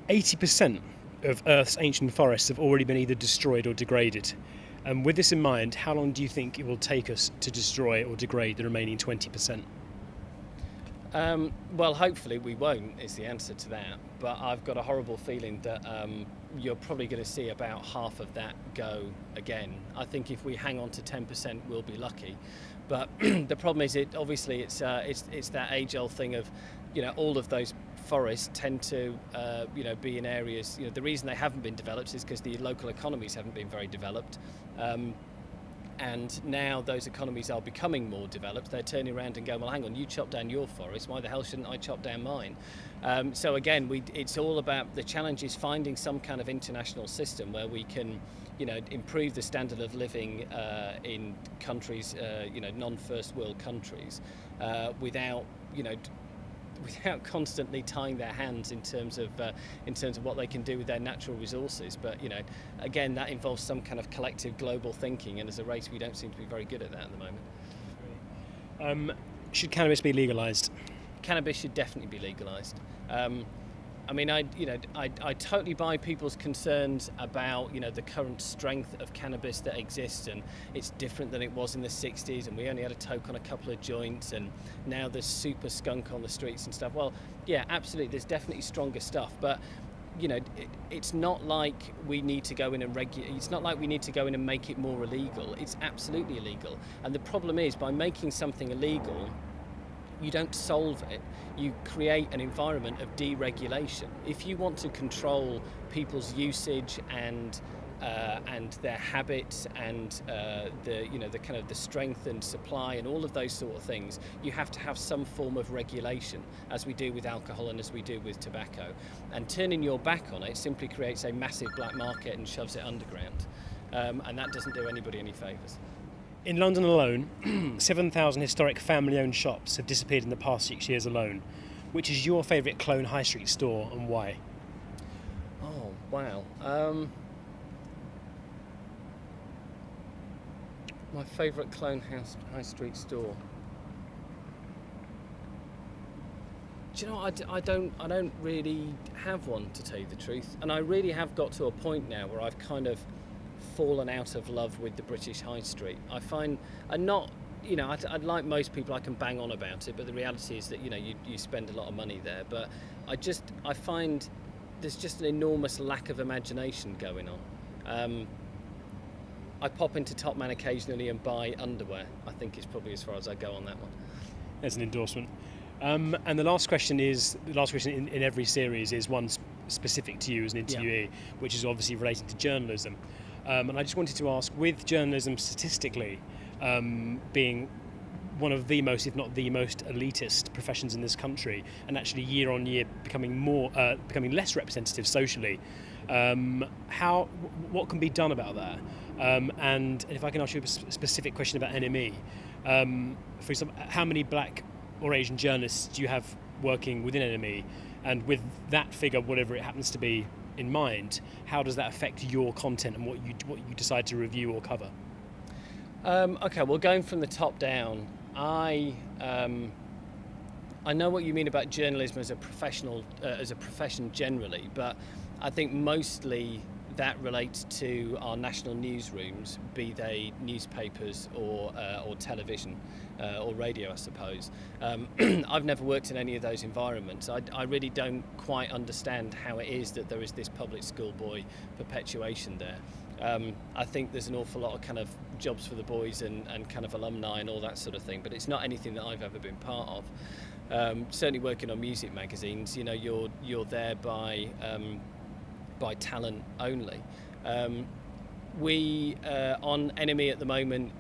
80% of Earth's ancient forests have already been either destroyed or degraded. And with this in mind, how long do you think it will take us to destroy or degrade the remaining 20%? Well, hopefully we won't, is the answer to that. But I've got a horrible feeling that you're probably going to see about half of that go again. I think if we hang on to 10%, we'll be lucky. But the problem is, it's that age-old thing of, all of those forests tend to, be in areas. The reason they haven't been developed is because the local economies haven't been very developed. And now those economies are becoming more developed. They're turning around and going, well, hang on, you chop down your forest, why the hell shouldn't I chop down mine? So again, it's all about, the challenge is finding some kind of international system where we can, improve the standard of living in countries, non-first world countries, without constantly tying their hands in terms of what they can do with their natural resources. But again, that involves some kind of collective global thinking, and as a race we don't seem to be very good at that at the moment. Should cannabis be legalised? Cannabis should definitely be legalised. I totally buy people's concerns about the current strength of cannabis that exists, and it's different than it was in the 60s, and we only had a toke on a couple of joints, and now there's super skunk on the streets and stuff. Well, yeah, absolutely, there's definitely stronger stuff, but it's not like we need to go in and it's not like we need to go in and make it more illegal. It's absolutely illegal, and the problem is, by making something illegal, you don't solve it, you create an environment of deregulation. If you want to control people's usage and their habits and the kind of the strength and supply and all of those sort of things, you have to have some form of regulation, as we do with alcohol and as we do with tobacco. And turning your back on it simply creates a massive black market and shoves it underground, and that doesn't do anybody any favours. In London alone, 7,000 historic family-owned shops have disappeared in the past 6 years alone. Which is your favourite clone high street store and why? Oh, wow. My favourite clone high street store. Do you know what? I don't really have one, to tell you the truth. And I really have got to a point now where I've kind of fallen out of love with the British high street. I find, and not, I'd like most people, I can bang on about it, but the reality is that you spend a lot of money there. But I find there's just an enormous lack of imagination going on. I pop into Top Man occasionally and buy underwear. I think it's probably as far as I go on that one. There's an endorsement. And the last question in every series is one specific to you as an interviewee, which is obviously relating to journalism. And I just wanted to ask, with journalism statistically being one of the most, if not the most elitist professions in this country, and actually year on year becoming less representative socially, what can be done about that? And if I can ask you a specific question about NME, for example, how many black or Asian journalists do you have working within NME? And with that figure, whatever it happens to be, in mind, how does that affect your content and what you decide to review or cover? Okay, well, going from the top down, I know what you mean about journalism as a profession generally, but I think mostly that relates to our national newsrooms, be they newspapers or television or radio, I suppose. I've never worked in any of those environments. I really don't quite understand how it is that there is this public schoolboy perpetuation there. I think there's an awful lot of kind of jobs for the boys and kind of alumni and all that sort of thing, but it's not anything that I've ever been part of. Certainly working on music magazines, you're there by talent only. We on NME at the moment,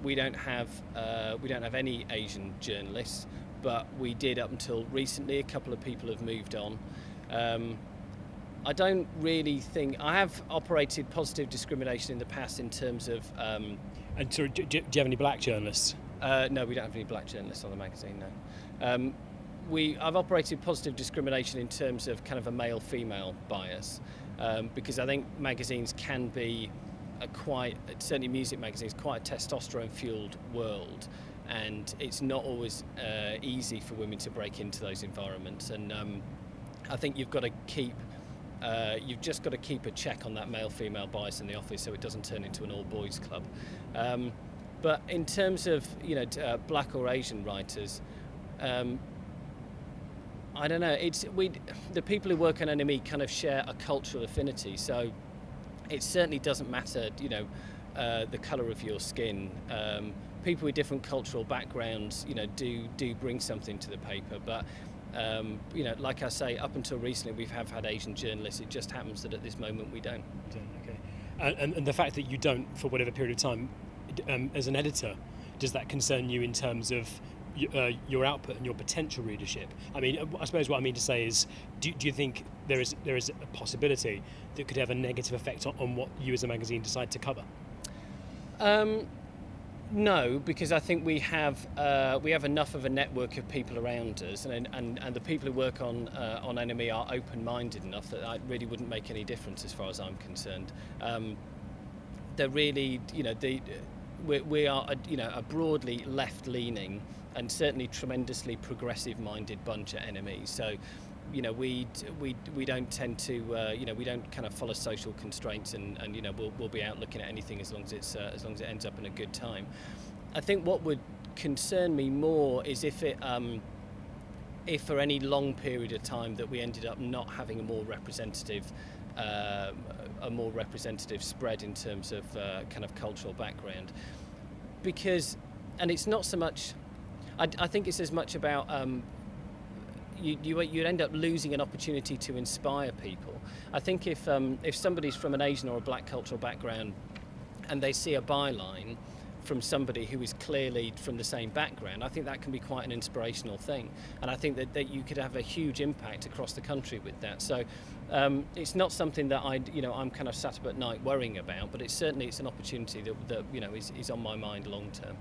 we don't have any Asian journalists, but we did up until recently. A couple of people have moved on. I don't really think I have operated positive discrimination in the past in terms of. And so, do you have any black journalists? No, we don't have any black journalists on the magazine. No. I've operated positive discrimination in terms of kind of a male-female bias, because I think magazines can be certainly music magazines, quite a testosterone-fueled world, and it's not always easy for women to break into those environments. And I think you've got to keep you've just got to keep a check on that male-female bias in the office so it doesn't turn into an all-boys club. But in terms of black or Asian writers, I don't know. The people who work on NME kind of share a cultural affinity, so it certainly doesn't matter, the colour of your skin. People with different cultural backgrounds, do bring something to the paper. But like I say, up until recently, we have had Asian journalists. It just happens that at this moment we don't. Okay. And the fact that you don't, for whatever period of time, as an editor, does that concern you in terms of your output and your potential readership? I mean, I suppose what I mean to say is, do you think there is a possibility that could have a negative effect on what you as a magazine decide to cover? No, because I think we have enough of a network of people around us, and the people who work on NME are open-minded enough that it really wouldn't make any difference as far as I'm concerned. They're really, we are a broadly left-leaning and certainly tremendously progressive-minded bunch at NME. So, we don't tend to we don't kind of follow social constraints, and we'll be out looking at anything as long as it ends up in a good time. I think what would concern me more is if for any long period of time that we ended up not having a more representative spread in terms of kind of cultural background, and it's not so much. I think it's as much about you'd end up losing an opportunity to inspire people. I think if somebody's from an Asian or a black cultural background and they see a byline from somebody who is clearly from the same background, I think that can be quite an inspirational thing, and I think that you could have a huge impact across the country with that. So it's not something that I'm kind of sat up at night worrying about, but it's an opportunity that is on my mind long term.